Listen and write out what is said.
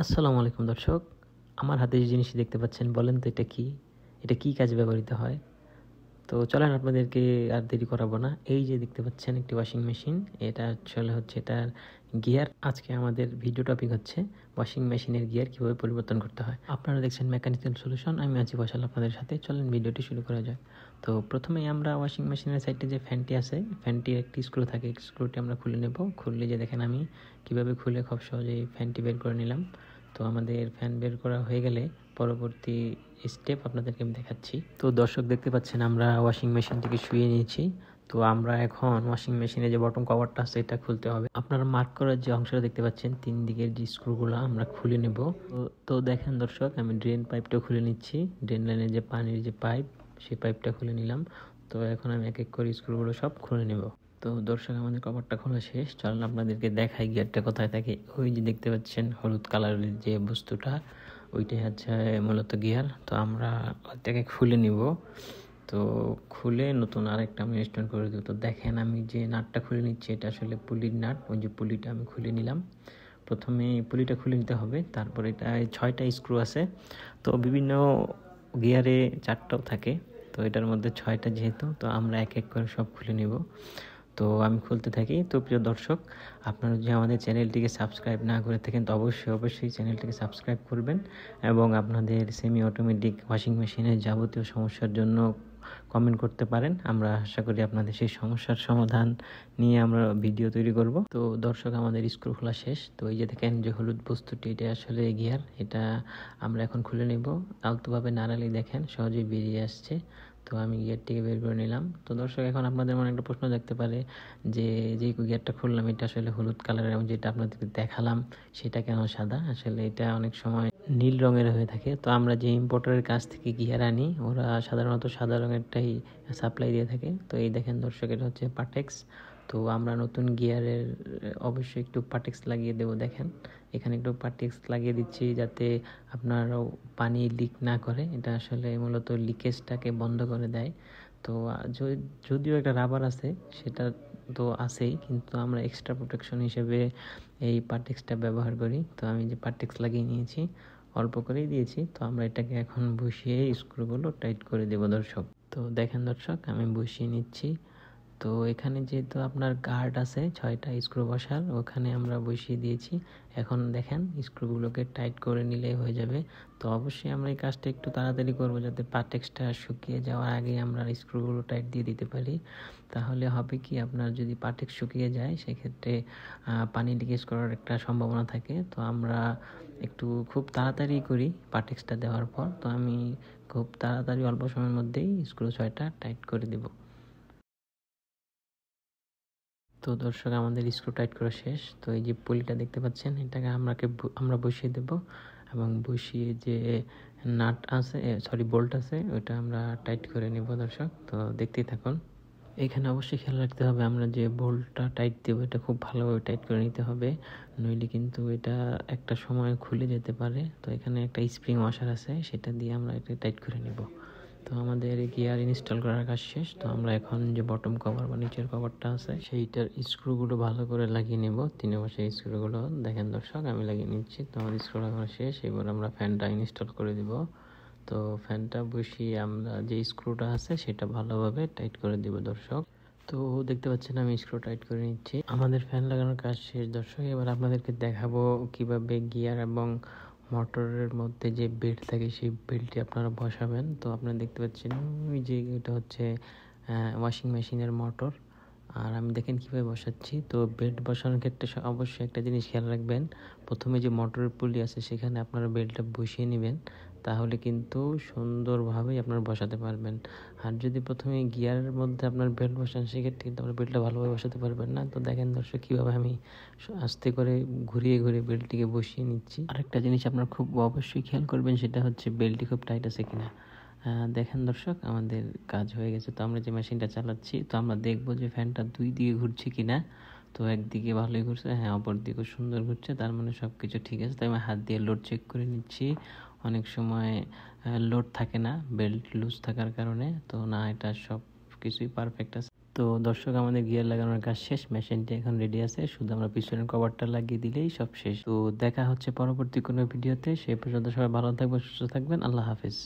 আসসালামু আলাইকুম দর্শক, আমার হাতে যে জিনিসটি দেখতে পাচ্ছেন বলেন তো এটা কি? এটা কি কাজে ব্যবহৃত হয়? তো চলেন আপনাদেরকে আর দেরি করাবো না। এই যে দেখতে পাচ্ছেন একটি ওয়াশিং মেশিন, এটা আসলে হচ্ছে এটার গিয়ার। আজকে আমাদের ভিডিও টপিক হচ্ছে ওয়াশিং মেশিনের গিয়ার কিভাবে পরিবর্তন করতে হয়। আপনারা দেখছেন মেকানিক্যাল সলিউশন, আমি আছি ফয়সাল আপনাদের সাথে। চলেন ভিডিওটি শুরু করা যাক। তো প্রথমেই আমরা ওয়াশিং মেশিনের সাইডে যে ফ্যানটি আছে, ফ্যানটির একটি স্ক্রু থাকে, স্ক্রুটি আমরা খুলে নেব। খুললে যে দেখেন আমি কিভাবে খুলে খুব সহজেই ফ্যানটি বের করে নিলাম। তো আমাদের ফ্যান বের করা হয়ে গেলে পরবর্তী স্টেপ আপনাদেরকে আমি দেখাচ্ছি। তো দর্শক দেখতে পাচ্ছেন আমরা ওয়াশিং মেশিনটিকে শুয়ে নিয়েছি। তো আমরা এখন ওয়াশিং মেশিনে যে বটম কভারটা আছে এটা খুলতে হবে। আপনারা মার্ক করার যে অংশটা দেখতে পাচ্ছেন, তিন দিকের যে স্ক্রুগুলো আমরা খুলে নেব। তো দেখেন দর্শক, আমি ড্রেন পাইপটা খুলে নিচ্ছি। ড্রেন লাইনের যে পানির যে পাইপ, সেই পাইপটা খুলে নিলাম। তো এখন আমি এক এক করে স্ক্রুগুলো সব খুলে নেব। তো দর্শক আমাদের কভারটা খোলা শেষ। চলেন আপনাদেরকে দেখাই গিয়ারটা কোথায় থাকে। ওই যে দেখতে পাচ্ছেন হলুদ কালারের যে বস্তুটা, ওইটাই হচ্ছে মূলত গিয়ার। তো আমরা ওইটাকে খুলে নিব। তো খুলে নতুন আরেকটা আমি ইনস্টল করে দেবো। তো দেখেন আমি যে নাটটা খুলে নিচ্ছি, এটা আসলে পুলির নাট। ওই যে পুলিটা আমি খুলে নিলাম। প্রথমে পুলিটা খুলে নিতে হবে, তারপরে এটা 6টা স্ক্রু আছে। তো বিভিন্ন গিয়ারে 4টাও থাকে, তো এটার মধ্যে 6টা যেহেতু, তো আমরা এক এক করে সব খুলে নেব। তো আমি খুলতে থাকি। তো প্রিয় দর্শক, আপনারা যদি আমাদের চ্যানেলটিকে সাবস্ক্রাইব না করে থাকেন তো অবশ্যই চ্যানেলটিকে সাবস্ক্রাইব করবেন এবং আপনাদের সেমি অটোমেটিক ওয়াশিং মেশিনের যাবতীয় সমস্যার জন্য কমেন্ট করতে পারেন। আমরা আশা করি আপনাদের সেই সমস্যার সমাধান নিয়ে আমরা ভিডিও তৈরি করব। তো দর্শক আমাদের স্ক্রু খোলা শেষ। তো এই যে দেখেন যে হলুদ বস্তুটি, এটা আসলে গিয়ার। এটা আমরা এখন খুলে নেব। আলতোভাবে নাড়ালেই দেখেন সহজেই বেরিয়ে আসছে। তো আমি গিয়ারটিকে বের করে নিলাম। তো দর্শক এখন আপনাদের মনে একটা প্রশ্ন থাকতে পারে যে যে গিয়ারটা খুললাম এটা আসলে হলুদ কালারের এবং যেটা আপনাদেরকে দেখালাম সেটা কেন সাদা? আসলে এটা অনেক সময় নীল রঙের হয়ে থাকে। তো আমরা যে ইম্পোর্টারের কাছ থেকে গিয়ার আনি, ওরা সাধারণত সাদা রঙেরটাই সাপ্লাই দিয়ে থাকে। তো এই দেখেন দর্শক, এটা হচ্ছে পার্টেক্স। তো আমরা নতুন গিয়ারের অবশ্যই একটু পার্টেক্স লাগিয়ে দেবো। দেখেন এখানে একটু পার্টেক্স লাগিয়ে দিচ্ছি যাতে আপনার পানি লিক না করে। এটা আসলে মূলত লিকেজটাকে বন্ধ করে দেয়। তো যদিও একটা রাবার আছে, সেটা তো আছেই, কিন্তু আমরা এক্সট্রা প্রোটেকশন হিসেবে এই পার্টেক্সটা ব্যবহার করি। তো আমি যে পার্টেক্স লাগিয়ে নিয়েছি, অল্প করেই দিয়েছি। তো আমরা এটাকে এখন বসিয়ে স্ক্রুগুলো টাইট করে দেব দর্শক। তো দেখেন দর্শক, আমি বসিয়ে নিচ্ছি। তো এখানে যেহেতু আপনার গার্ড আছে 6টা স্ক্রু বসার, ওখানে আমরা বসিয়ে দিয়েছি। এখন দেখেন স্ক্রুগুলোকে টাইট করে নিলেই হয়ে যাবে। তো অবশ্যই আমরা এই কাজটা একটু তাড়াতাড়ি করবো যাতে পার্টেক্সটা শুকিয়ে যাওয়ার আগে আমরা স্ক্রুগুলো টাইট দিয়ে দিতে পারি। তাহলে হবে কি, আপনার যদি পার্টেক্স শুকিয়ে যায় সেক্ষেত্রে পানি লিকেজ করার একটা সম্ভাবনা থাকে। তো আমরা একটু খুব তাড়াতাড়ি করি পার্টেক্সটা দেওয়ার পর। তো আমি খুব তাড়াতাড়ি অল্প সময়ের মধ্যেই স্ক্রু 6টা টাইট করে দেবো। তো দর্শক আমাদের স্ক্রু টাইট করা শেষ। তো এই যে পুলিটা দেখতে পাচ্ছেন, এটাকে আমরা বসিয়ে দেব এবং বসিয়ে যে নাট আছে, বোল্ট আছে, ওটা আমরা টাইট করে নেব দর্শক। তো দেখতেই থাকুন। এখানে অবশ্যই খেয়াল রাখতে হবে, আমরা যে বোল্টটা টাইট দেবো এটা খুব ভালোভাবে টাইট করে নিতে হবে, নইলে কিন্তু এটা একটা সময় খুলে যেতে পারে। তো এখানে একটা স্প্রিং ওয়াশার আছে, সেটা দিয়ে আমরা এটা টাইট করে নেব। তো আমাদের গিয়ার ইনস্টল করার কাজ শেষ। তো আমরা এখন যে বটম কভার বা নিচের কভারটা আছে সেইটার স্ক্রুগুলো ভালো করে লাগিয়ে নেব। 3 পাশে স্ক্রুগুলো দেখেন দর্শক, আমি লাগিয়ে নিচ্ছি। তো আমাদের স্ক্রু লাগানো শেষ। এবার আমরা ফ্যানটা ইনস্টল করে দিব। তো ফ্যানটা বসিয়ে আমরা যে স্ক্রুটা আছে সেটা ভালোভাবে টাইট করে দিব দর্শক। তো দেখতে পাচ্ছেন আমি স্ক্রু টাইট করে নিচ্ছি। আমাদের ফ্যান লাগানোর কাজ শেষ দর্শক। এবার আপনাদেরকে দেখাবো কিভাবে গিয়ার এবং মোটরের মধ্যে যে বেল্ট থাকে সেই বেল্টটি আপনারা বসাবেন। তো আপনারা দেখতে পাচ্ছেন ওই যে এটা হচ্ছে ওয়াশিং মেশিনের মোটর। আর আমি দেখেন কীভাবে বসাচ্ছি। তো বেল্ট বসানোর ক্ষেত্রে অবশ্যই একটা জিনিস খেয়াল রাখবেন, প্রথমে যে মোটরের পুলি আছে সেখানে আপনারা বেল্টটা বসিয়ে নেবেন, তাহলে কিন্তু সুন্দরভাবেই আপনারা বসাতে পারবেন। আর যদি প্রথমে গিয়ারের মধ্যে আপনার বেল্ট বসান সেক্ষেত্রে কিন্তু আপনার বেল্টটা ভালোভাবে বসাতে পারবেন না। তো দেখেন দর্শক কীভাবে আমি আস্তে করে ঘুরিয়ে বেল্টটিকে বসিয়ে নিচ্ছি। আরেকটা জিনিস আপনার খুব অবশ্যই খেয়াল করবেন, সেটা হচ্ছে বেল্টটি খুব টাইট আছে কিনা। দেখেন দর্শক, আমাদের কাজ হয়ে গেছে। তো আমরা যে মেশিনটা চালাচ্ছি, তো আমরা দেখবো যে ফ্যানটা 2 দিকে ঘুরছে কিনা। তো একদিকে ভালোই ঘুরছে, হ্যাঁ, অপর দিকেও সুন্দর ঘুরছে, তার মানে সব কিছু ঠিক আছে। তাই আমি হাত দিয়ে লোড চেক করে নিচ্ছি। অনেক সময় লোড থাকে না বেল্ট লুজ থাকার কারণে। তো না, এটা সব কিছুই পারফেক্ট আছে। তো দর্শক, আমাদের গিয়ার লাগানোর কাজ শেষ, মেশিনটি এখন রেডি আছে, শুধু আমরা পিছনের কভারটা লাগিয়ে দিলেই সব শেষ। তো দেখা হচ্ছে পরবর্তী কোনো ভিডিওতে, সেই পর্যন্ত সবাই ভালো থাকবেন, সুস্থ থাকবেন, আল্লাহ হাফেজ।